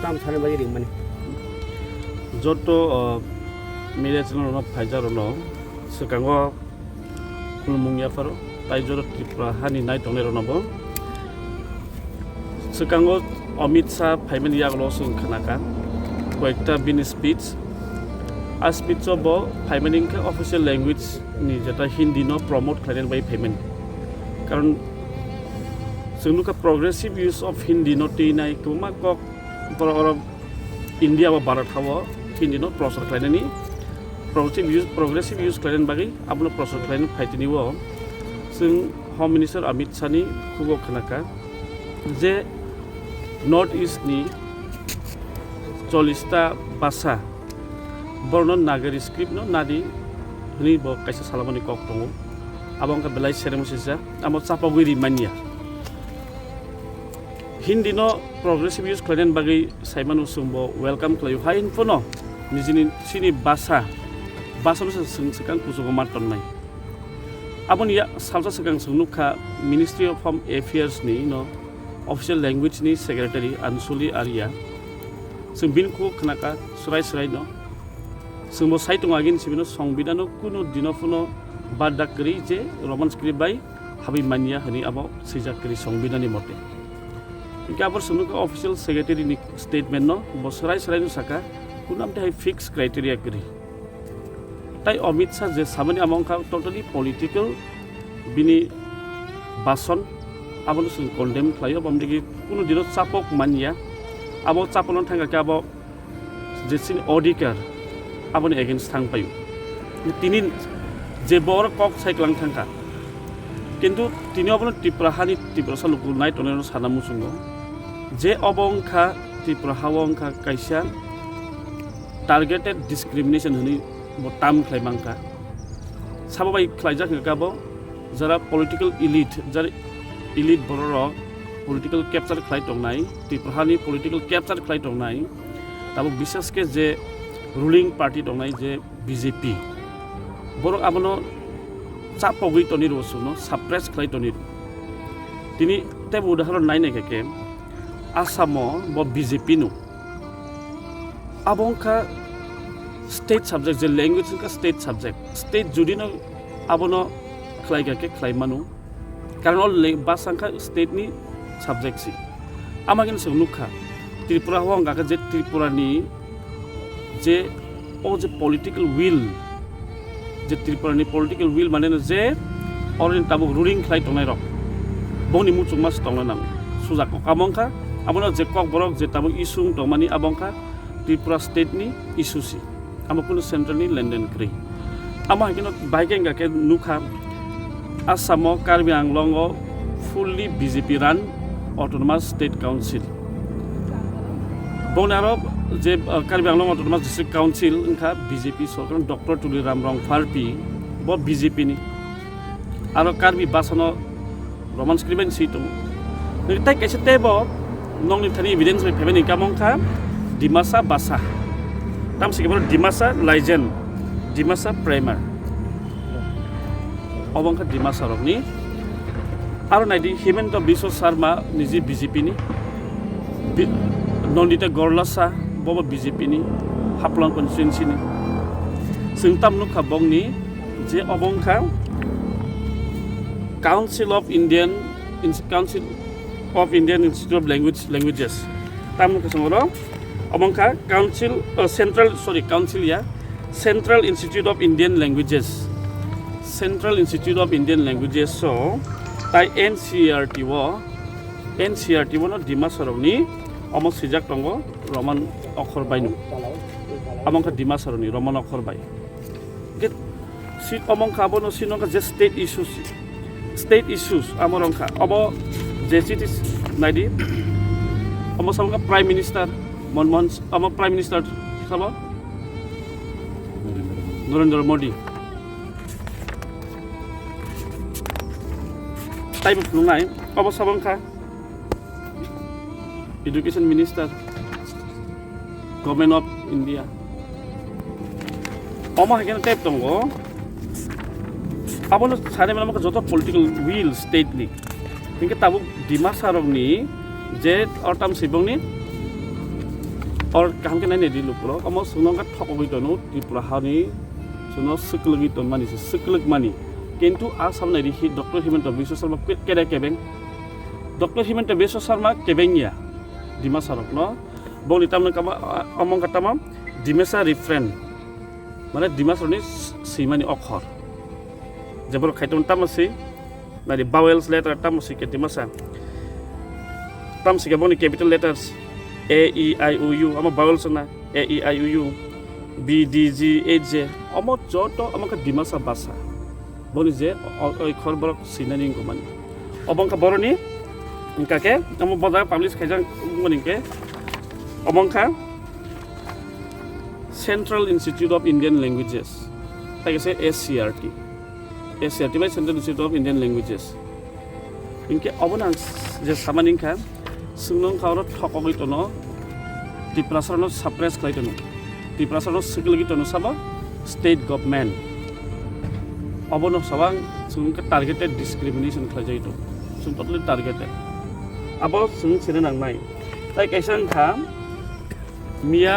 tam thane bagi ring mani joto media channel no phajar no sekango kulmungya faro tai joro tripura hani nai tonero no bo sekango Amit Shaha paimen yaglo sung khanaka koekta bin speech a speech bo paimening ka official language ni jeta Hindi no promote khaden bai paimen karon sungnuka progressive use of Hindi no ti nai kuma kok or India wa Bharat hawa Hindi no prosor khaidani progressive use khaiden bagi abno prosor khaiden phaitini wo sung Home Minister Amit Shaha ni khugo khanaka je North East ni 40 ta basa bornon nagari script no nadi ni bo kaisa salamani kok tongo abang ka belai seremo sisa amo chapaguri mania Hindi no progressive use khaiden bagi saimanu sumbo welcome klayu hai infono nijini sini basa no sung sekang kusugo marton nai abon ya salsa sekang sungnuka Ministry of Home Affairs ni no official language ni secretary Ansuli Arya sung bin ko khnaka surai no sungbo saitung agin sibino songbidano kuno dinofuno badakri je roman script bai habi mania hani abo sijakri songbidani mote ikabor sungnuka official secretary ni statement no bo surai no saka kunam te fix criteria kri tai Amit Shaha je samani amongka totally political bini bason abon sung condemn khlayo bamdigi kuno dino chapok mania abo chapolon thanga ka abo jesin auditor abon against thang payu tinin je bor kok saiklang thangka kintu tini abon tiprahani tiprasa lukul nai tonero sanamu sungo je obongkha tiprahawongkha kaisa targeted discrimination hani botam khlaimangka sababai khlaijak ngabo jara political elite jara elite borok political capture khlai tongnai tiprahani political capture khlai tongnai tabo bishes ke je ruling party tongnai je BJP borok abono chapogui toniro suno suppress khlai toniro tini tebo udaharon nai nekeke asamo bo BJP nu abongka state subject je language ka state subject state judino abono khlai ke khlai manu karon all basangka state ni subject si amagin sungnuka Tripura hong ga je Tripura ni je o je political will je Tripura ni political will mane je orin tabu ruling khlai tongnai rok boni muchung mas tongna nang sujak ko kamongka abono je kok borok je tabu isung tongmani abongka Tripura state ni issue si amapun central ni lenden kri ama hikino baikeng ga ke nukha Assam Karbi Anglong fully BJP run autonomous state council bonaro je Karbi Anglong autonomous district council inka BJP sorkan Dr. Tuli Ramrong Farpi bo BJP ni aro Karbi basano roman scriben situ tai kaise tebo nongni thani evidence by phemen ikamongkha dimasa basa tam sikebor dimasa legend dimasa primer obongkha dimasa rokni aro naidi Himanta Biswa Sharma niji BJP ni Nondita Gorlasa bobo BJP ni Haplon constituency ni singtam nukha bongni je obongkha Council of Indian Institute of Languages tam nukha sangoro obongkha Central Institute of Indian Languages so tai NCERT wo no Dimasaroni omo sijak tongo roman okhor bainu amongka Dimasaroni roman okhor bai get sit omongka bono sinongka je state issues amorongka obo je cities naidi omo samka prime minister Manmohan omo prime minister sabo Narendra Modi tai bungai obo sabongkha education minister government of India omo hagen tep tongo abono sare mala joto political will state ni hingke tabu Dimasarok ni je ortam sibong ni or kam ke nai ne di lupro amo sunong ka thokogoi tono tripura hani suno siklugi ton mani siklug mani কিন্তু আসাম নাই হি doctor Himanta Biswa Sarma কেডা কেবেং doctor Himanta Biswa Sarma কেবেংয়া Dima সারক ন বলি তামনে কামা আমং কাটামা ডিমেসা refrain মানে ডিমা সরনি সিমানি অক্ষর যেবর খাইতন তামসি মানে বাওয়েলস letter তামসি কে ডিমাসা তামসি কে বনি capital letters A E I O U আমা বাওয়েলস না A E I O U B D G H J আমো যত আমাকে ডিমাসা ভাষা বলি যে ওই খরবরক সিনানি গমান অবংকা বরনি ইনকাকে আম বজার পাবলিশ খাইজাং মনিকে অবংকা Central Institute of Indian Languages তাকে সে SCRT by Central Institute of Indian Languages ইনকে অবনাং যে সামানিংকা সুংনং খাওর ঠকগই তনো ত্রিপুরাসরন সাপ্রেস খাইতনো ত্রিপুরাসরন সিগলগি তনো সাবা স্টেট গভর্নমেন্ট অবনো সবাং সুংকে টার্গেটেড ডিসক্রিমিনেশন খাইজাইতো সুং टोटली टार्गेटेड আবো সুং সিনে নাংনাই তাই কাইসাং খা মিয়া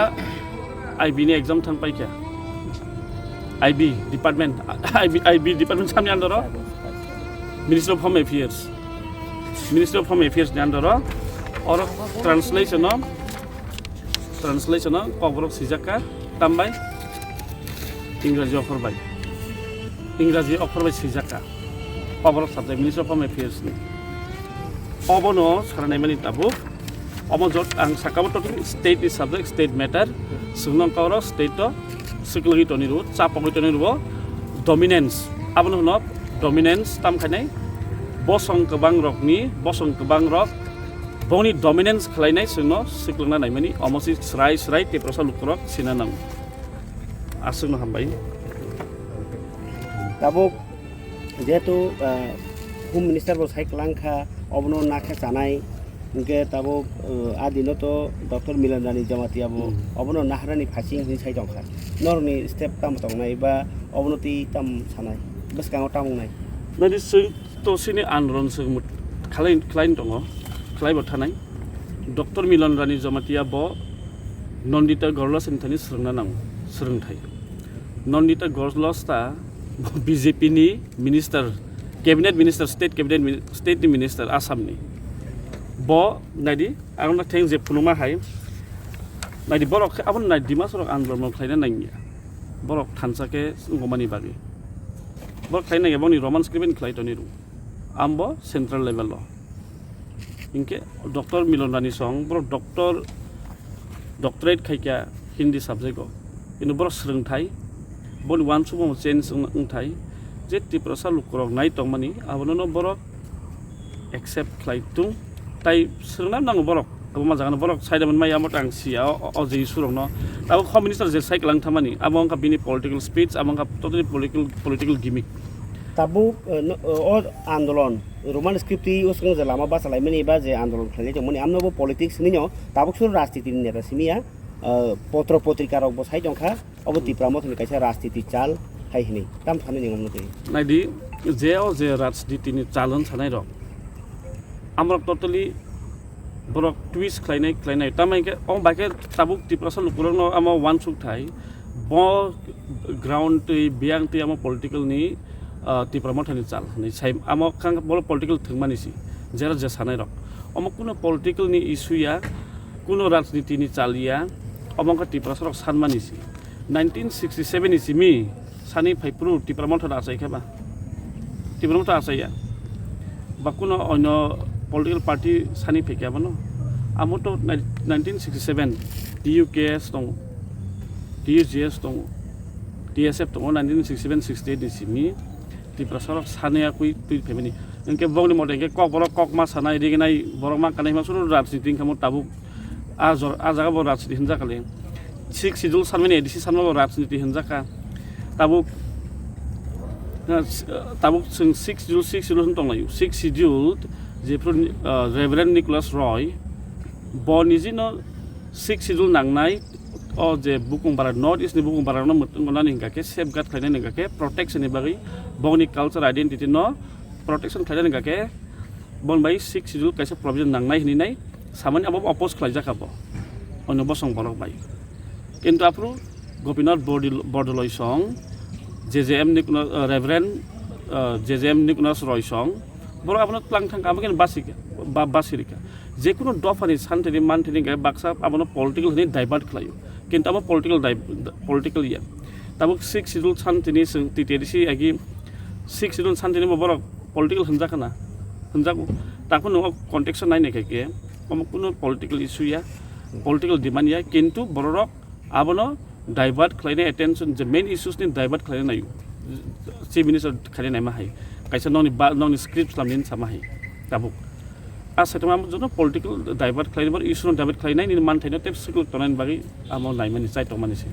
আইবি নি एग्जाम थां पाइका आईबी डिपार्टमेंट आईबी डिपार्टमेंट सामने अंदर मिनिस्ट्री ऑफ होम अफेयर्स ने अंदर और ट्रांसलेशन कबरक सिजाका तामबाय इंग्राजी अफरबाय सिजाका कबरक subject ministry of home affairs ने अबनो सारनाय मानि ताबु अमो जत आं साकाबो टोटल स्टेट नि सब्जेक्ट स्टेट मैटर सुंगनं कवर स्टेट सिकलगि टनिरु चापगि टनिरु डोमिनेंस आबनो न डोमिनेंस तामखानाय बसं गोबां रक बनि डोमिनेंस खालायनाय सुंनो सिकलंना नायमानि अमसि स्राय तेप्रसा लुकरक सिनानां आसुनो हामबाय ताबो जेहेतु होम मिनिस्टार बो साइक्लांखा अबनो नाखे जानाय इनके ताबो आदिनो तो डॉक्टर मिलन रानी जमातियाबो अबनो नाहरानि फासिं नि साइ दंखा नरनि स्टेप ताम तंनाय बा अबनति ताम सानाय बसकाङाव तामुंनाय नदि सै तसिनि आन्दोलन सै खालाइन दङ खालायबो थानाय डॉक्टर मिलन रानी जमातिया ब नन्दिता गरलस इनथानि सोलोंथाय नन्दिता गरलसता बीजेपी नि minister cabinet minister state minister आसामनि ब नायदि आंना थें जे फुनुमा हाय नायदि बरक आबन नाय दिमा सरक आन्दोलन खायना नायनिया बरक थानसाके गमानि बागै बरक खायना गबनि रोमान स्क्रिप्ट खायतनिरु आम्बो सेंट्रल लेवल इनके डॉक्टर मिलन रानी सं बर डॉक्टरेट खायका हिंदी सब्जेक्ट इन बर सोलोंथाय बन वान सुबो चेंज ओंथाय जे त्रिपुरा लुकरक नाय तंमानि आबनो बरक एक्सेप्ट खायतुं ताई सोलोंना नांगौ बरक मा जागोन बरक साइडमोन माइ आमो टांसिया अजय सुरंनो दाबो होम मिनिस्टार जे साइक्लां थामानि आमोंका बिनि पॉलिटिकल स्पीच आमोंका टोटली पॉलिटिकल गिमिक ताबु ओ आंदोलन रोमान स्क्रिप्ट उसखं जे लामा बासालाय मानि बा जे आंदोलन खाले जे मनि आमनोबो पॉलिटिक्स निनो ताबु सुर राजनीति नेता सिमिया पत्र पत्रिका रक बसाय दंखा अबो त्रिपुरा मथनि कायसा राजनीति चाल हायहिनि ताम थानि निगमनो दे नायदि जे राजनीतिनि चालन सानाय रक আমরা টোটালি বরক টুইস্ট খাইনাই তামাইকে বাকে তাবুক ত্রিপুরা লুকুরন আমার ওয়ান সুক থাই ব গ্রাউন্ড বিয়াং তে আমার পলিটিক্যাল নি ত্রিপুরা মথানি চাল नि साइ আমার खां बल पॉलिटिकल थंगमानिसि जेरा जे सानाय रक अमक कुनो पॉलिटिकल नि इशुया कुनो राजनीति नि चालिया अमक त्रिपुरा सरक सानमानिसि 1967 इसी मी सानि फाइप्रु त्रिपुरा मथना आसायखाबा त्रिपुरा मथा आसाया बा कुनो अन्य पॉलिटिकल पार्टी सानि फेकाबनो आमोतो 1967 DUKS दं DUGS दं DSF दं 1967-68 दिसिनि त्रिपुरा सरक सानया कुइ तुइ फेमिनि इनके बंनि मते के कक मा सानाय दिगनाय बरक मा कानाय मा सुरु राजनीति खामो ताबु आजागा बर राजनीति हनजा खाले 6 शिड्यूल सानमानि एडिसि सानमा राजनीति हनजाका ताबु जों 6 शिड्यूल दंलायो 6 शिड्यूल जेफ्रो रेवरेंड निकोलास रॉय बनिजिनो 6 शिड्यूल नांनाय अ जे बुकुं बारा नॉर्थ ईस्ट नि बुकुं बारा न मतंगना निगाके सेफगार्ड खायना निगाके प्रोटेक्शन नि बागै बनि कल्चर आइडेंटिटी न प्रोटेक्शन खायना निगाके बन बाय 6 शिड्यूल कायसे प्रोविजन नांनाय हिनिनाय सामानि अब अपोज खालाय जाखाबो অন্য বসং বরক বাই কিন্তু আপনি Gopinath Bordoloi song JJM ni kuno Reverend JJM ni kuno Roy song boro আপনার প্লাং থাং আমাকে বাসিরিকা যে কোনো দফানি শান্তিনি মানতিনি গায়ে বাক্সা আপনার পলিটিক্যাল হয়ে ডাইভার্ট খালাयो কিন্তু আমার পলিটিক্যাল ইয়া তাবো 6 শিডিউল শান্তিনি টিটিডিসি আগে 6 শিডিউল শান্তিনি বড় পলিটিক্যাল হনজাখানা হনজাগো তারপর নো কনটেক্সট নাই নাকি কোনো পলিটিক্যাল ইস্যু ইয়া পলিটিক্যাল ডিমান্ড ইয়া কিন্তু বড়রক আবনো ডাইভার্ট খালাইনে অ্যাটেনশন যে মেইন ইস্যুস नि ডাইভার্ট খালাইনে নাইयो চিফ মিনিস্টার খালাইনে मा हाय কাইসা नौनि स्क्रिप्ट खालामनायनि सामा हाय दाबो आसाइटमा जनो पलिटिकल डाइभार्ट खालायनो बर इस्यु डाइभार्ट खालायनायनि मानथायनो टेप सिकुल तनायनि बागै आमो नायमानि जाय तमानिसै